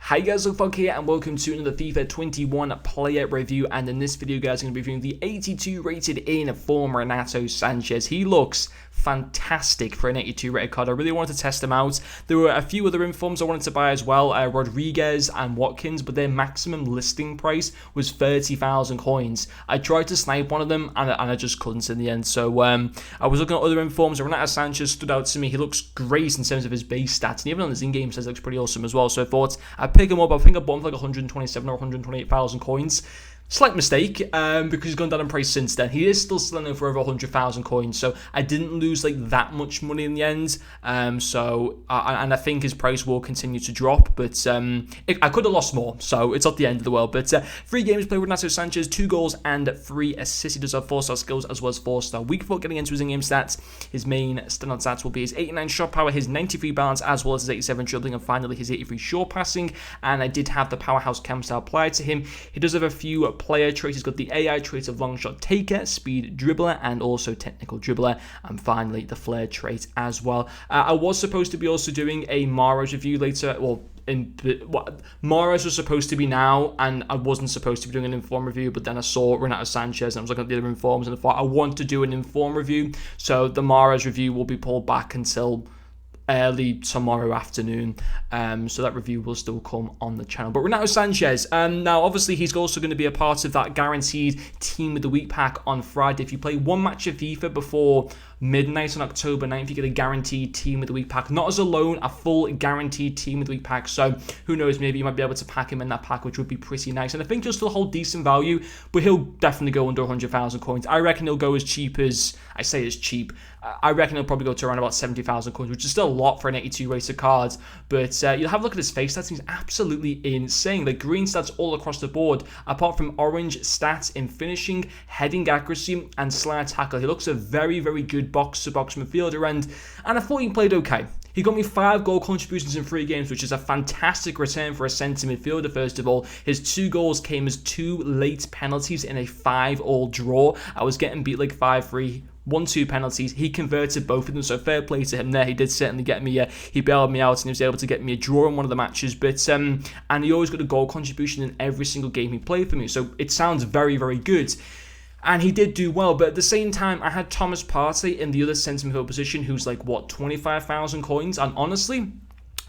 Hi guys, Luke here and welcome to another FIFA 21 player review, and in this video guys I'm going to be reviewing the 82 rated in form Renato Sanches. He looks fantastic for an 82 rated card. I really wanted to test him out. There were a few other informs I wanted to buy as well, Rodriguez and Watkins, but their maximum listing price was 30,000 coins. I tried to snipe one of them and I just couldn't in the end, so I was looking at other informs. Renato Sanches stood out to me. He looks great in terms of his base stats, and even on his in-game stats looks pretty awesome as well, so I thought I'd pick him up. I think I bought him for like 127 or 128,000 coins. Slight mistake, because he's gone down in price since then. He is still selling for over 100,000 coins, so I didn't lose like that much money in the end. And I think his price will continue to drop, but I could have lost more, so it's not the end of the world. But 3 games played with Renato Sanches, 2 goals and 3 assists. He does have 4-star skills as well as 4-star weak foot. Getting into his in-game stats, his main standout stats will be his 89 shot power, his 93 balance, as well as his 87 dribbling, and finally his 83 short passing. And I did have the powerhouse cam style applied to him. He does have a few player traits. He's got the AI trait of long shot taker, speed dribbler, and also technical dribbler, and finally the flair trait as well. I was supposed to be also doing a Mahrez review later. Well, Mahrez was supposed to be now, and I wasn't supposed to be doing an inform review, but then I saw Renato Sanches and I was looking at the other informs and I thought I want to do an inform review, so the Mahrez review will be pulled back until early tomorrow afternoon, so that review will still come on the channel. But Renato Sanches, now obviously he's also going to be a part of that guaranteed team of the week pack on Friday. If you play one match of FIFA before midnight on October 9th, you get a guaranteed team of the week pack, not as a loan, a full guaranteed team of the week pack. So who knows, maybe you might be able to pack him in that pack, which would be pretty nice, and I think he'll still hold decent value, but he'll definitely go under 100,000 coins. I reckon he'll go as cheap as, I say as cheap, I reckon he'll probably go to around about 70,000 coins, which is still a lot for an 82 rated card. But you'll have a look at his face stats. He's absolutely insane. Like green stats all across the board, apart from orange stats in finishing, heading accuracy, and slide tackle. He looks a very, very good box-to-box midfielder, and I thought he played okay. He got me 5 goal contributions in 3 games, which is a fantastic return for a centre midfielder. First of all, his 2 goals came as 2 late penalties in a 5-all draw. I was getting beat like 5-3. 1-2 penalties. He converted both of them, so fair play to him there. He did certainly get me, he bailed me out and he was able to get me a draw in one of the matches, but and he always got a goal contribution in every single game he played for me, so it sounds very, very good. And he did do well, but at the same time, I had Thomas Partey in the other centre midfield position, who's like, what, 25,000 coins, and honestly,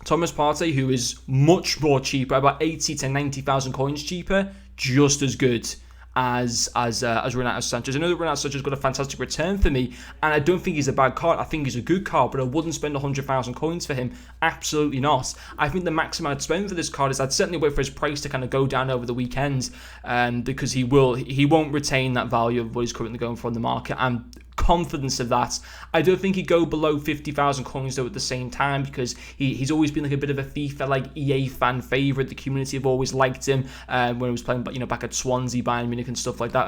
Thomas Partey, who is much more cheaper, about 80 to 90,000 coins cheaper, just as good as Renato Sanches. I know that Renato Sanches got a fantastic return for me, and I don't think he's a bad card. I think he's a good card, but I wouldn't spend 100,000 coins for him. Absolutely not. I think the maximum I'd spend for this card is I'd certainly wait for his price to kind of go down over the weekend, because he won't retain that value of what he's currently going for on the market. I'm confidence of that. I don't think he'd go below 50,000 coins though at the same time, because he's always been like a bit of a FIFA like EA fan favourite. The community have always liked him when he was playing, back at Swansea, Bayern Munich and stuff like that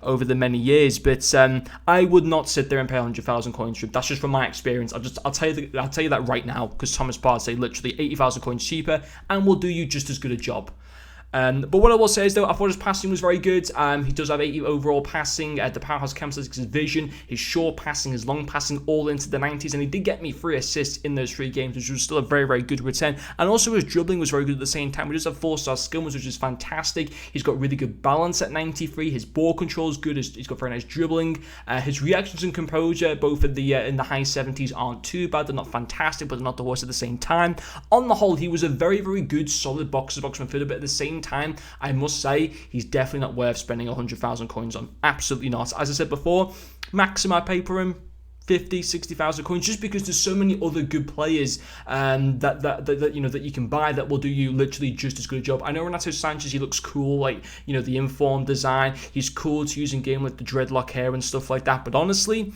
over the many years. But I would not sit there and pay 100,000 coins for him. That's just from my experience. I'll tell you that right now, because Thomas Partey literally 80,000 coins cheaper and will do you just as good a job. But what I will say is, though, I thought his passing was very good. He does have 80 overall passing. The powerhouse chem statistics, his vision, his short passing, his long passing, all into the 90s. And he did get me 3 assists in those 3 games, which was still a very, very good return. And also his dribbling was very good at the same time. He does have 4-star skills, which is fantastic. He's got really good balance at 93. His ball control is good. He's got very nice dribbling. His reactions and composure, both in the high 70s, aren't too bad. They're not fantastic, but they're not the worst at the same time. On the whole, he was a very, very good, solid box-to-box midfielder, but at the same time, I must say, he's definitely not worth spending 100,000 coins on. Absolutely not. As I said before, maximum I pay for him, 50, 60,000 coins, just because there's so many other good players that you can buy that will do you literally just as good a job. I know Renato Sanches, he looks cool, like, the informed design. He's cool to use in game with the dreadlock hair and stuff like that, but honestly,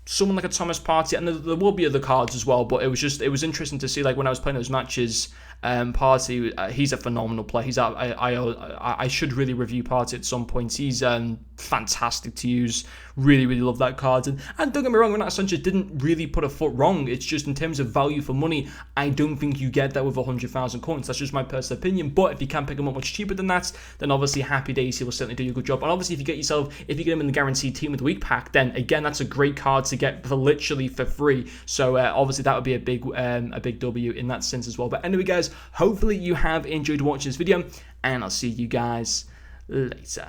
someone like a Thomas Partey, and there will be other cards as well, but it was interesting to see, like, when I was playing those matches, Partey, he's a phenomenal player. I should really review Partey at some point. He's fantastic to use. Really, really love that card. And don't get me wrong, Renato Sanches didn't really put a foot wrong. It's just in terms of value for money, I don't think you get that with 100,000 coins. That's just my personal opinion. But if you can pick him up much cheaper than that, then obviously happy days, he will certainly do you a good job. And obviously if you get him in the guaranteed team of the week pack, then again, that's a great card to to get for literally for free. So obviously that would be a big W in that sense as well. But anyway, guys, hopefully you have enjoyed watching this video, and I'll see you guys later.